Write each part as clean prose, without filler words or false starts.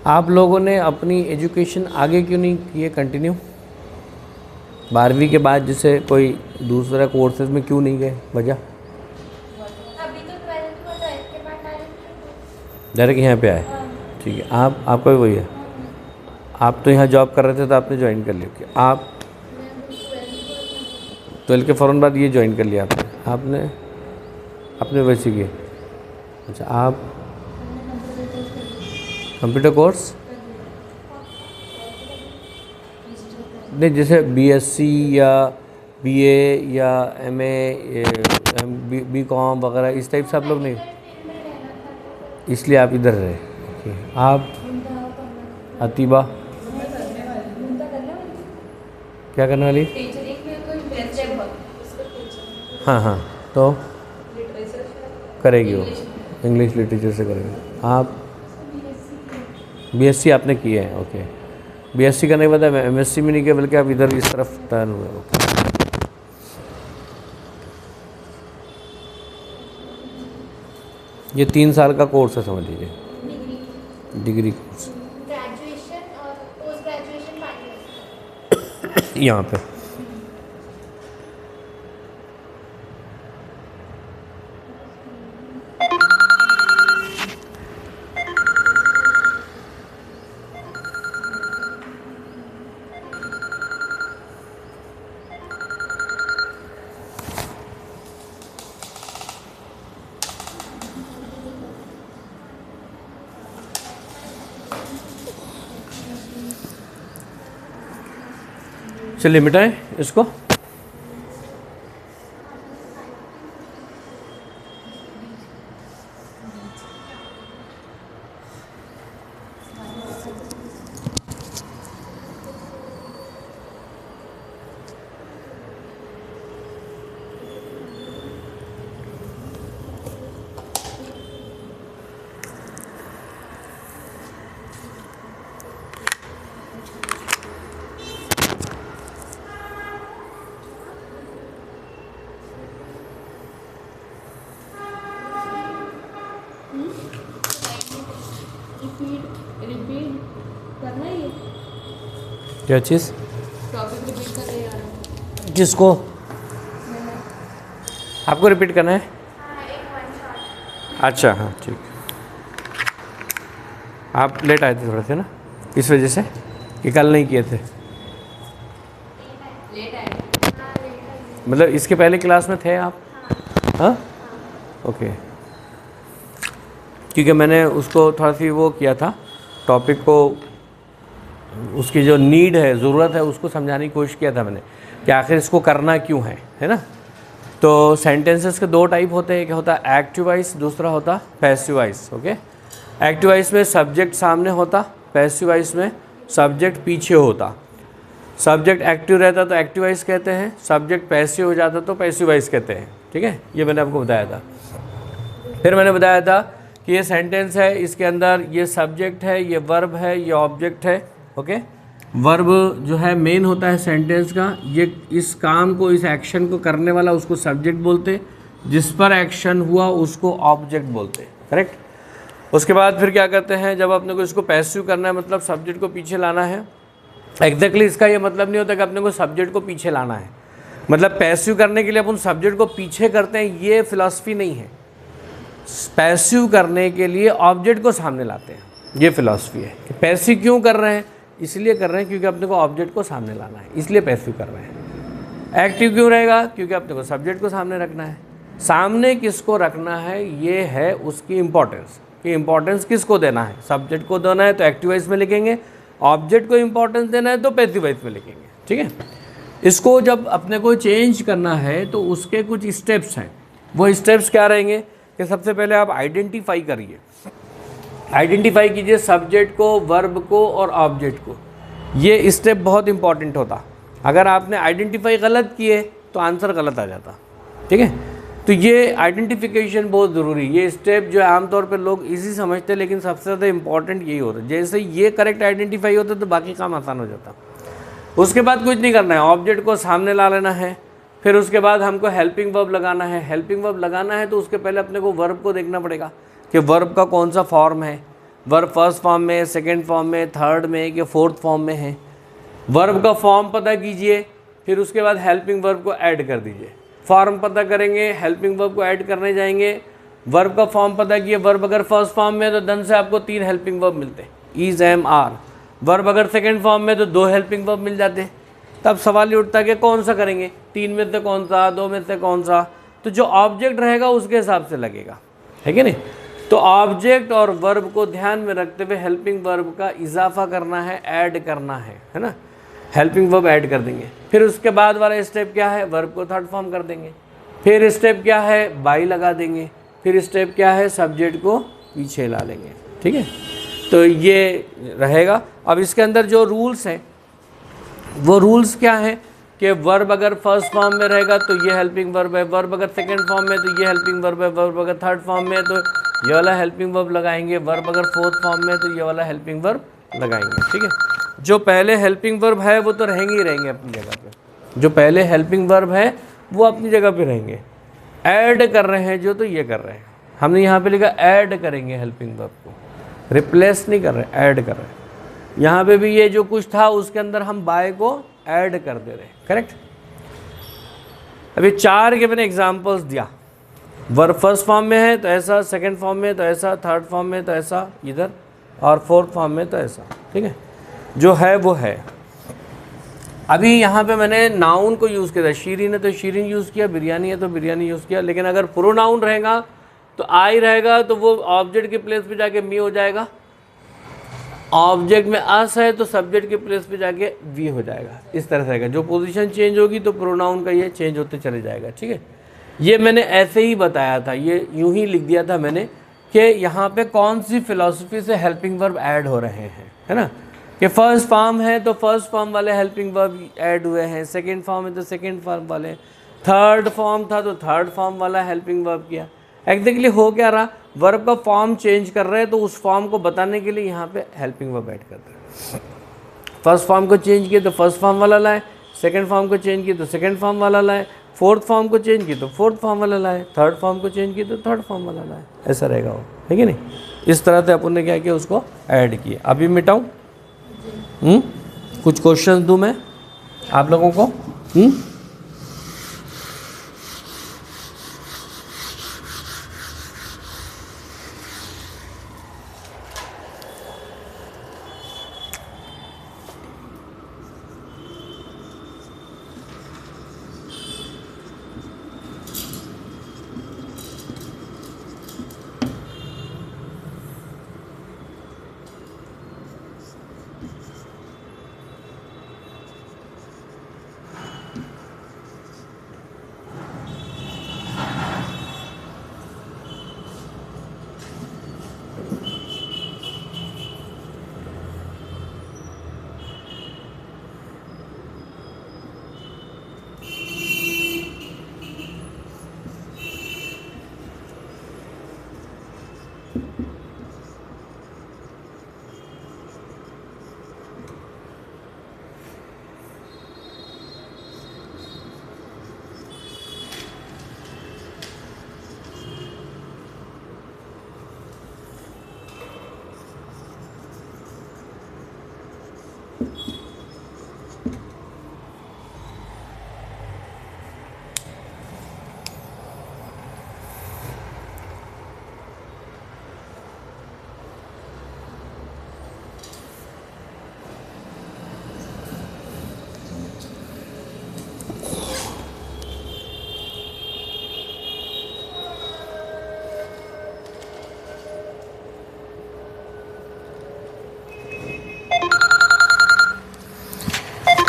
आप लोगों ने अपनी एजुकेशन आगे क्यों नहीं की है कंटिन्यू? 12वीं के बाद जैसे कोई दूसरा कोर्सेज में क्यों नहीं गए, वजह? अभी तो 12th हुआ, 12th के बाद डायरेक्ट यहाँ पे आए? ठीक है। आपका भी वही है? आप तो यहाँ जॉब कर रहे थे तो आपने ज्वाइन कर लिया क्या? आप 12th के फ़ौरन बाद ये ज्वाइन कर लिया आपने वैसे किए? अच्छा, आप कंप्यूटर कोर्स नहीं, जैसे बीएससी या बीए या एमए, बीकॉम वगैरह इस टाइप से आप लोग नहीं, इसलिए आप इधर रहे? ओके। आप अतीबा क्या करने वाली? हाँ हाँ, तो करेगी वो, इंग्लिश लिटरेचर से करेगी। आप बीएससी आपने की है? ओके। बीएससी करने के बाद एमएससी में नहीं किया बल्कि आप इधर इस तरफ टर्न हुए? ओके। ये 3 साल का कोर्स है समझ लीजिए, डिग्री कोर्स ग्रेजुएशन और पोस्ट ग्रेजुएशन फाइनल यहाँ पे। चलिए मिटाएं इसको। रिपीट करना है ये क्या चीज़? टॉपिक रिपीट कर रहे हैं। किसको? आपको रिपीट करना है? अच्छा हाँ ठीक। आप लेट आए थे थोड़े से ना, इस वजह से कि कल नहीं किए थे? लेट आए। मतलब इसके पहले क्लास में थे आप? हाँ ओके। क्योंकि मैंने उसको थोड़ा सी वो किया था, टॉपिक को, उसकी जो नीड है, ज़रूरत है, उसको समझाने की कोशिश किया था मैंने कि आखिर इसको करना क्यों है ना। तो सेंटेंसेस के 2 टाइप होते हैं, एक होता है एक्टिव वॉइस, दूसरा होता passive voice. Okay. Active voice में सब्जेक्ट सामने होता, पैसिव वॉइस में सब्जेक्ट पीछे होता। सब्जेक्ट एक्टिव रहता तो एक्टिव वॉइस कहते हैं, सब्जेक्ट पैसिव हो जाता तो पैसिव वॉइस कहते हैं। ठीक है, ये मैंने आपको बताया था। फिर मैंने बताया था कि ये सेंटेंस है, इसके अंदर ये सब्जेक्ट है, ये वर्ब है, ये ऑब्जेक्ट है। ओके। वर्ब जो है मेन होता है सेंटेंस का, ये इस काम को, इस एक्शन को करने वाला उसको सब्जेक्ट बोलते, जिस पर एक्शन हुआ उसको ऑब्जेक्ट बोलते। करेक्ट। उसके बाद फिर क्या करते हैं, जब अपने को इसको पैसिव करना है, मतलब सब्जेक्ट को पीछे लाना है, एग्जैक्टली इसका ये मतलब नहीं होता कि अपने को सब्जेक्ट को पीछे लाना है। मतलब पैसिव करने के लिए अपन सब्जेक्ट को पीछे करते हैं, ये फिलॉसफी नहीं है। पैसिव करने के लिए ऑब्जेक्ट को सामने लाते हैं, ये फिलॉसफी है। कि पैसिव क्यों कर रहे हैं? इसलिए कर रहे हैं क्योंकि अपने को ऑब्जेक्ट को सामने लाना है, इसलिए पैसिव कर रहे हैं। एक्टिव क्यों रहेगा? क्योंकि अपने को सब्जेक्ट को सामने रखना है। सामने किसको रखना है, ये है उसकी इंपॉर्टेंस, कि इंपॉर्टेंस किसको देना है। सब्जेक्ट को देना है तो एक्टिव वॉइस में लिखेंगे, ऑब्जेक्ट को इंपॉर्टेंस देना है तो पैसिव वॉइस में लिखेंगे। ठीक है। इसको जब अपने को चेंज करना है तो उसके कुछ स्टेप्स हैं। वो स्टेप्स क्या रहेंगे कि सबसे पहले आप आइडेंटिफाई करिए, आइडेंटिफाई कीजिए सब्जेक्ट को, वर्ब को और ऑब्जेक्ट को। ये स्टेप बहुत इंपॉर्टेंट होता। अगर आपने आइडेंटिफाई गलत किए तो आंसर गलत आ जाता। ठीक है। तो ये आइडेंटिफिकेशन बहुत ज़रूरी। ये स्टेप जो है आमतौर पर लोग इजी समझते हैं, लेकिन सबसे ज़्यादा इंपॉर्टेंट यही होता है। जैसे ये करेक्ट आइडेंटिफाई होता तो बाकी काम आसान हो जाता। उसके बाद कुछ नहीं करना है, ऑब्जेक्ट को सामने ला लेना है। फिर उसके बाद हमको हेल्पिंग वर्ब लगाना है। हेल्पिंग वर्ब लगाना है तो उसके पहले अपने को वर्ब को देखना पड़ेगा कि वर्ब का कौन सा फॉर्म है। वर्ब फर्स्ट फॉर्म में, सेकंड फॉर्म में, थर्ड में या फोर्थ फॉर्म में है। वर्ब का फॉर्म पता कीजिए, फिर उसके बाद हेल्पिंग वर्ब को ऐड कर दीजिए। फॉर्म पता करेंगे, हेल्पिंग वर्ब को ऐड करने जाएंगे। वर्ब का फॉर्म पता किए, वर्ब अगर फर्स्ट फॉर्म में है तो देन से आपको 3 हेल्पिंग वर्ब मिलते हैं, इज, एम, आर। वर्ब अगर सेकंड फॉर्म में तो 2 हेल्पिंग वर्ब मिल जाते हैं। तब सवाल ये उठता है कि कौन सा करेंगे, 3 में से कौन सा, 2 में से कौन सा। तो जो ऑब्जेक्ट रहेगा उसके हिसाब से लगेगा, है कि नहीं। तो ऑब्जेक्ट और वर्ब को ध्यान में रखते हुए हेल्पिंग वर्ब का इजाफा करना है, ऐड करना है ना। हेल्पिंग वर्ब ऐड कर देंगे। फिर उसके बाद वाला स्टेप क्या है, वर्ब को थर्ड फॉर्म कर देंगे। फिर स्टेप क्या है, बाई लगा देंगे। फिर स्टेप क्या है, सब्जेक्ट को पीछे ला लेंगे, ठीक है। तो ये रहेगा। अब इसके अंदर जो रूल्स हैं वो रूल्स क्या है कि वर्ब अगर फर्स्ट फॉर्म में रहेगा तो ये हेल्पिंग वर्ब है, वर्ब अगर सेकंड फॉर्म में तो ये हेल्पिंग वर्ब है, वर्ब अगर थर्ड फॉर्म में तो ये वाला हेल्पिंग वर्ब लगाएंगे, वर्ब अगर फोर्थ फॉर्म में तो ये वाला हेल्पिंग वर्ब लगाएंगे, ठीक है। जो पहले हेल्पिंग वर्ब है वो तो रहेंगे ही रहेंगे अपनी जगह पे, जो पहले हेल्पिंग वर्ब है वो अपनी जगह पे रहेंगे। ऐड कर रहे हैं जो, तो ये कर रहे हैं, हमने यहाँ पे लिखा ऐड करेंगे हेल्पिंग वर्ब को, रिप्लेस नहीं कर रहे, ऐड कर रहे हैं। यहाँ पे भी ये जो कुछ था उसके अंदर हम बाय को ऐड कर दे रहे हैं, करेक्ट। अभी 4 के मैंने एग्जाम्पल्स दिया। वर्ब फर्स्ट फॉर्म में है तो ऐसा, सेकंड फॉर्म में तो ऐसा, थर्ड फॉर्म में तो ऐसा इधर, और फोर्थ फॉर्म में तो ऐसा, ठीक है। जो है वो है। अभी यहाँ पे मैंने नाउन को यूज़ किया था, शीरीन है तो शीरीन यूज़ किया, बिरयानी है तो बिरयानी यूज़ किया। लेकिन अगर प्रोनाउन रहेगा तो आई रहेगा तो वो ऑब्जेक्ट के प्लेस पे जाके मी हो जाएगा। ऑब्जेक्ट में अस है तो सब्जेक्ट के प्लेस पे जाके वी हो जाएगा। इस तरह से रहेगा, जो पोजीशन चेंज होगी तो प्रोनाउन का ये चेंज होते चले जाएगा, ठीक है। ये मैंने ऐसे ही बताया था, ये यूं ही लिख दिया था मैंने कि यहाँ पे कौन सी फिलॉसफी से हेल्पिंग वर्ब ऐड हो रहे हैं, है ना। कि फर्स्ट फॉर्म है तो फर्स्ट फॉर्म वाले हेल्पिंग वर्ब ऐड हुए हैं, सेकंड फॉर्म है तो सेकंड फॉर्म वाले, थर्ड फॉर्म था तो थर्ड फॉर्म वाला हेल्पिंग वर्ब किया। एग्जैक्टली हो क्या रहा, वर्ब का फॉर्म चेंज कर रहे हैं तो उस फॉर्म को बताने के लिए यहाँ पे हेल्पिंग वर्ब ऐड कर रहे हैं। फर्स्ट फॉर्म को चेंज किया तो फर्स्ट फॉर्म वाला लाए, सेकंड फॉर्म को चेंज किया तो सेकंड फॉर्म वाला लाए, फोर्थ फॉर्म को चेंज किया तो फोर्थ फॉर्म वाला लाए, थर्ड फॉर्म को चेंज किया तो थर्ड फॉर्म वाला लाए। ऐसा रहेगा वो, है कि नहीं। इस तरह से अपन ने क्या किया, उसको ऐड किया। अभी मिटाऊँ, कुछ क्वेश्चन दूँ मैं आप लोगों को।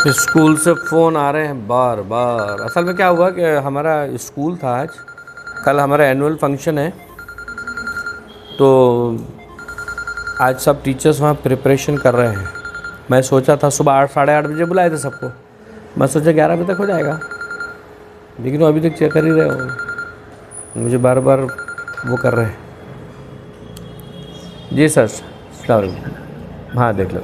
स्कूल से फ़ोन आ रहे हैं बार बार। असल में क्या हुआ कि हमारा स्कूल था आज, कल हमारा एनुअल फंक्शन है, तो आज सब टीचर्स वहाँ प्रिपरेशन कर रहे हैं। मैं सोचा था सुबह 8 साढ़े 8 बजे बुलाए थे सबको, मैं सोचा 11 बजे तक हो जाएगा, लेकिन वो अभी तक चेक कर ही रहे हो, मुझे बार बार वो कर रहे हैं। जी सर, हाँ देख लो।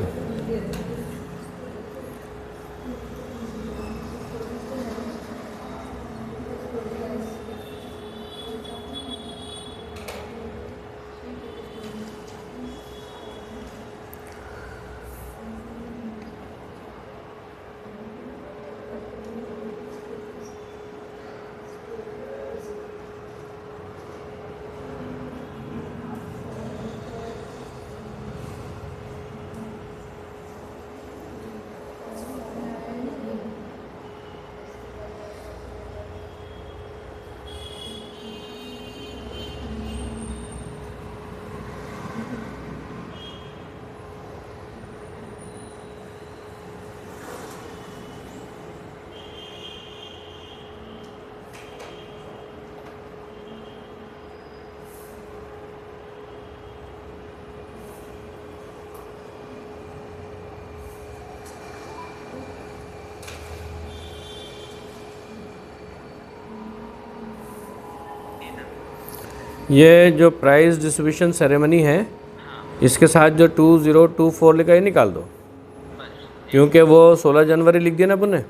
ये जो प्राइज़ डिस्ट्रीब्यूशन सेरेमनी है, इसके साथ जो 2024 लिखा है निकाल दो, क्योंकि वो 16 जनवरी लिख दिया ना अपन ने।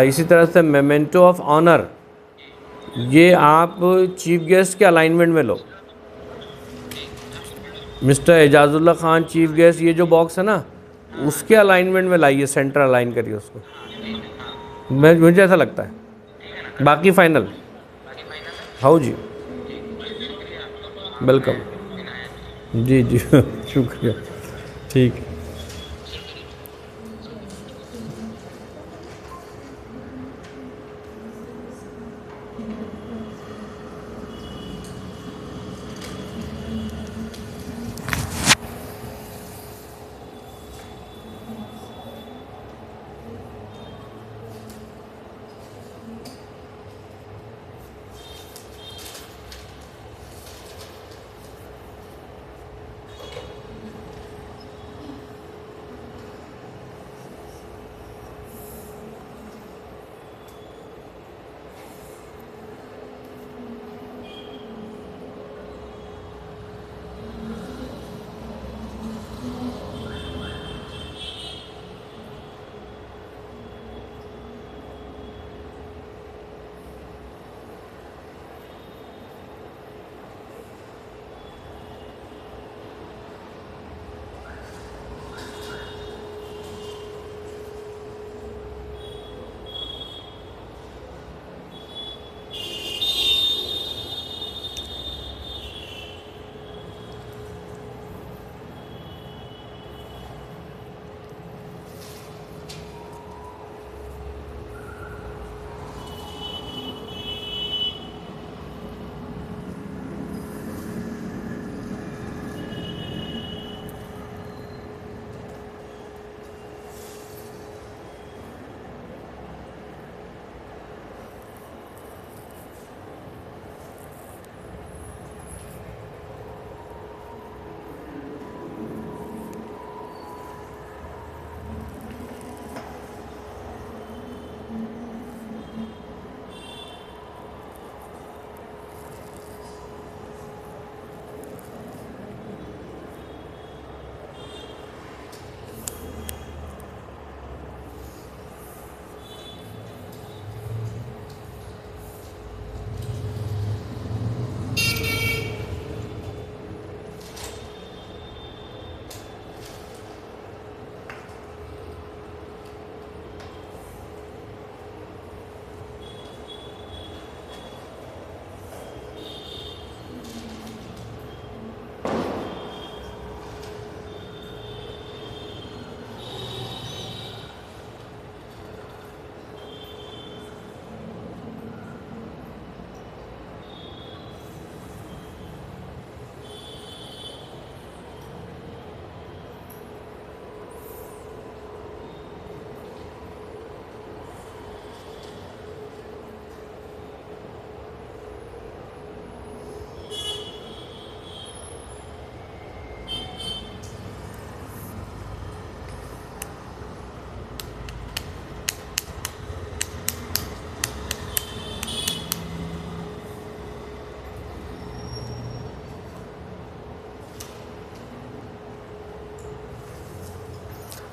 इसी तरह से मेमेंटो ऑफ ऑनर, ये आप चीफ गेस्ट के अलाइनमेंट में लो। मिस्टर एजाजुल्ला खान चीफ गेस्ट, ये जो बॉक्स है ना, उसके अलाइनमेंट में लाइए, सेंटर अलाइन करिए उसको। मुझे ऐसा लगता है। बाकी फाइनल। हाँ जी, वेलकम। जी जी शुक्रिया। ठीक है।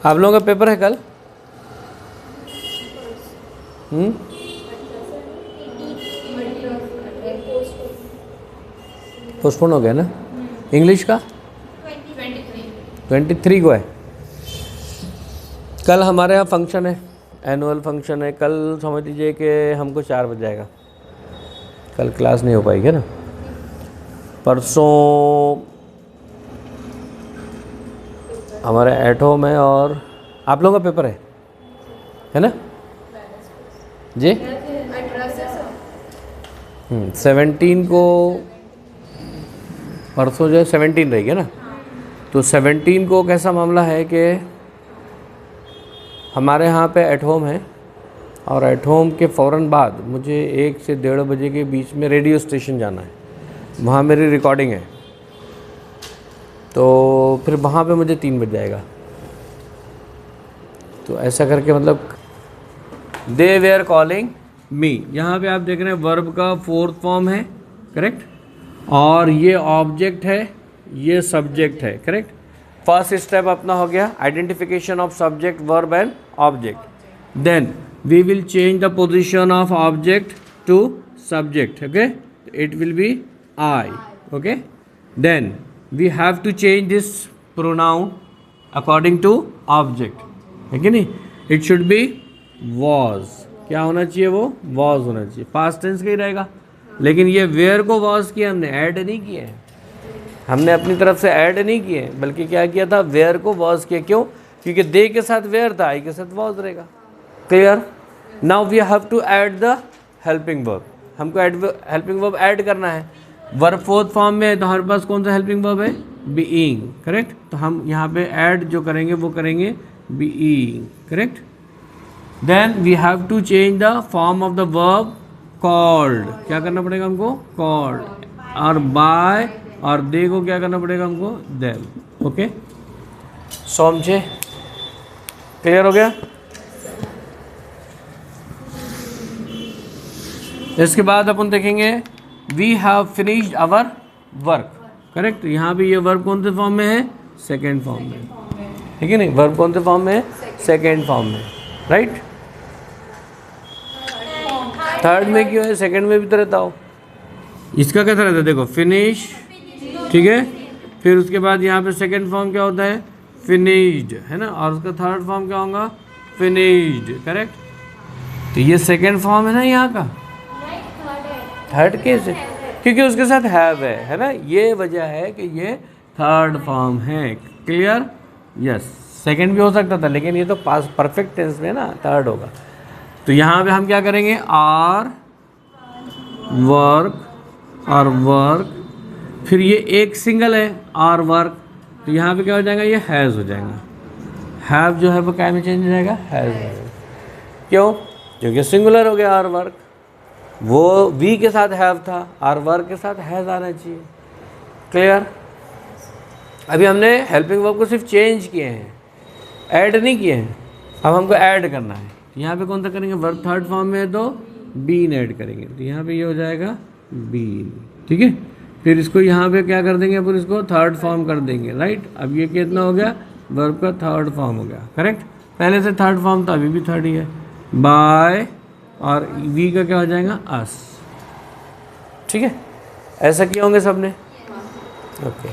आप लोगों का पेपर है कल? पोस्टपोन हो गया ना? इंग्लिश का 23 को है। कल हमारे यहाँ फंक्शन है, एनुअल फंक्शन है। कल समझ लीजिए कि हमको 4 बज जाएगा, कल क्लास नहीं हो पाएगी ना। परसों हमारे एट होम है और आप लोगों का पेपर है ना जी? 17 को, परसों जो है 17 रहेगी ना। तो 17 को कैसा मामला है कि हमारे यहाँ पे एट होम है और एट होम के फ़ौरन बाद मुझे 1 से 1:30 बजे के बीच में रेडियो स्टेशन जाना है, वहाँ मेरी रिकॉर्डिंग है। तो फिर वहाँ पे मुझे 3 बज जाएगा। तो ऐसा करके मतलब दे वेयर कॉलिंग मी, यहाँ पे आप देख रहे हैं वर्ब का 4th फॉर्म है, करेक्ट। और ये ऑब्जेक्ट है, ये सब्जेक्ट है, करेक्ट। फर्स्ट स्टेप अपना हो गया identification of subject, verb and object. Then we will change the position of object to subject, okay, it will be I, okay. Then we have to change this pronoun according to object, है कि नहीं। It should be was, क्या होना चाहिए, वो was होना चाहिए, past tense का ही रहेगा। लेकिन ये वेयर को वॉज किया हमने, ऐड नहीं किए हैं, हमने अपनी तरफ से ऐड नहीं किए, बल्कि क्या किया था, वेयर को वॉज किया। क्यों? क्योंकि दे के साथ वेयर था, आई के साथ वॉज रहेगा। Clear? Now we have to add the helping verb, हमको हेल्पिंग वर्ब ऐड करना है। वर्ब फोर्थ फॉर्म में है तो हमारे पास कौन सा हेल्पिंग वर्ब है, बीइंग, करेक्ट। तो हम यहाँ पे ऐड जो करेंगे वो करेंगे being, correct. Then we have to change the form of the verb called, क्या करना पड़ेगा हमको, कॉल्ड, और बाय और दे को क्या करना पड़ेगा हमको, देम, ओके। समझे? क्लियर हो गया? इसके बाद अपन देखेंगे we have finished our work, correct. यहाँ भी ये वर्ब कौन से फॉर्म में है, सेकेंड फॉर्म में, ठीक है नहीं, वर्ब कौन से फॉर्म में है, सेकेंड फॉर्म में, राइट। थर्ड में क्यों है, सेकेंड में भी तो रहता हो। इसका कैसा रहता है, देखो फिनिश, ठीक है, फिर उसके बाद यहाँ पे सेकेंड फॉर्म क्या होता है, फिनिश्ड, है ना, और उसका थर्ड फॉर्म क्या होगा, फिनिश्ड, करेक्ट। तो ये सेकेंड फॉर्म है ना यहाँ का, थर्ड केस है क्योंकि उसके साथ हैव है ना, ये वजह है कि ये थर्ड फॉर्म है। क्लियर? यस, सेकेंड भी हो सकता था लेकिन ये तो पास परफेक्ट टेंस में ना, थर्ड होगा। तो यहाँ पे हम क्या करेंगे, आर वर्क और वर्क, फिर ये एक सिंगल है आर वर्क, तो यहाँ पे क्या हो जाएगा, ये हैज़ हो जाएगा। हैव जो है वो क्या में चेंज हो जाएगा, हैज़ हो जाएगा। क्यों? क्योंकि सिंगुलर हो गया आर वर्क, वो वी के साथ हैव था, आर वर्क के साथ हैज़ आना चाहिए। क्लियर? अभी हमने हेल्पिंग वर्ब को सिर्फ चेंज किए हैं, ऐड नहीं किए हैं, अब हमको ऐड करना है। यहाँ पे कौन सा करेंगे, वर्ब थर्ड फॉर्म में है तो बीन ऐड करेंगे, तो यहाँ पे ये हो जाएगा बीन, ठीक है। फिर इसको यहाँ पे क्या कर देंगे, अपन इसको थर्ड फॉर्म कर देंगे, राइट। अब ये कितना हो गया, वर्ब का थर्ड फॉर्म हो गया, करेक्ट। पहले से थर्ड फॉर्म था, अभी भी थर्ड ही है। बाय और वी का क्या हो जाएगा, अस, ठीक है। ऐसा किए होंगे सबने, ओके।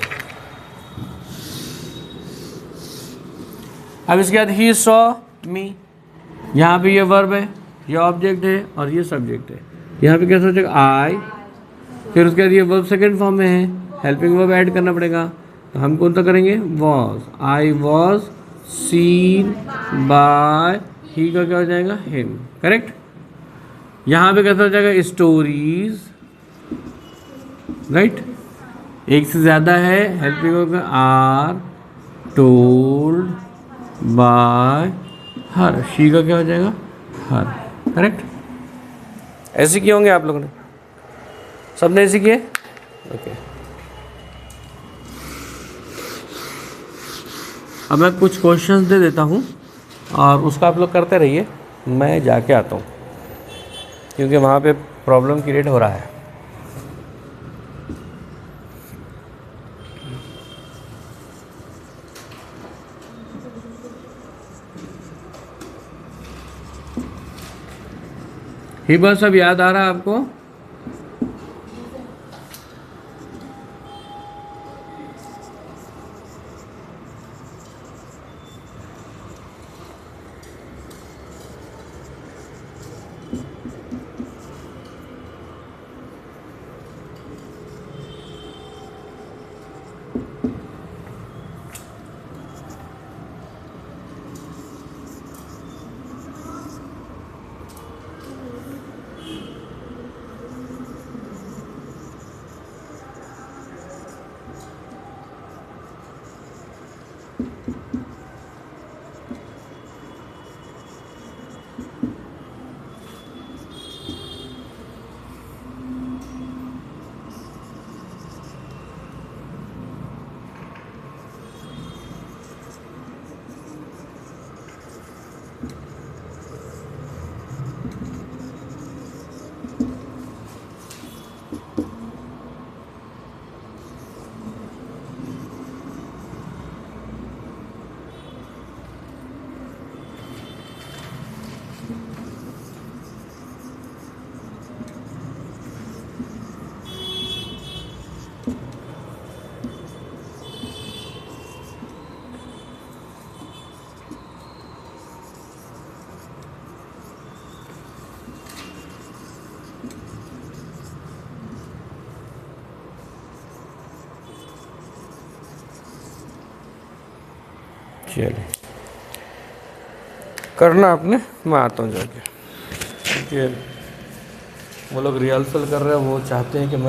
अब इसके बाद ही सॉ मी, यहाँ पे ये वर्ब है, ये ऑब्जेक्ट है और ये सब्जेक्ट है। यहाँ पे क्या सोचेगा, आई, फिर उसके बाद ये वर्ब सेकेंड फॉर्म में है, हेल्पिंग वर्ब ऐड करना पड़ेगा, तो हम कौन सा करेंगे, was, I was seen by, ही का क्या हो जाएगा, हिम, करेक्ट। यहाँ पे कैसा हो जाएगा, स्टोरीज, राइट, एक से ज़्यादा है, helping verb are told by her, she का क्या हो जाएगा, हर, करेक्ट। ऐसे किए होंगे आप लोगों ने, सबने ऐसे किए, ओके। अब मैं कुछ क्वेश्चंस दे देता हूँ और उसका आप लोग करते रहिए, मैं जाके आता हूँ क्योंकि वहाँ पे प्रॉब्लम क्रिएट हो रहा है। ही बस अब याद आ रहा है आपको, चलिए करना आपने, मैं आता हूँ जाके, क्योंकि वो लोग रिहर्सल कर रहे हैं, वो चाहते हैं कि मैं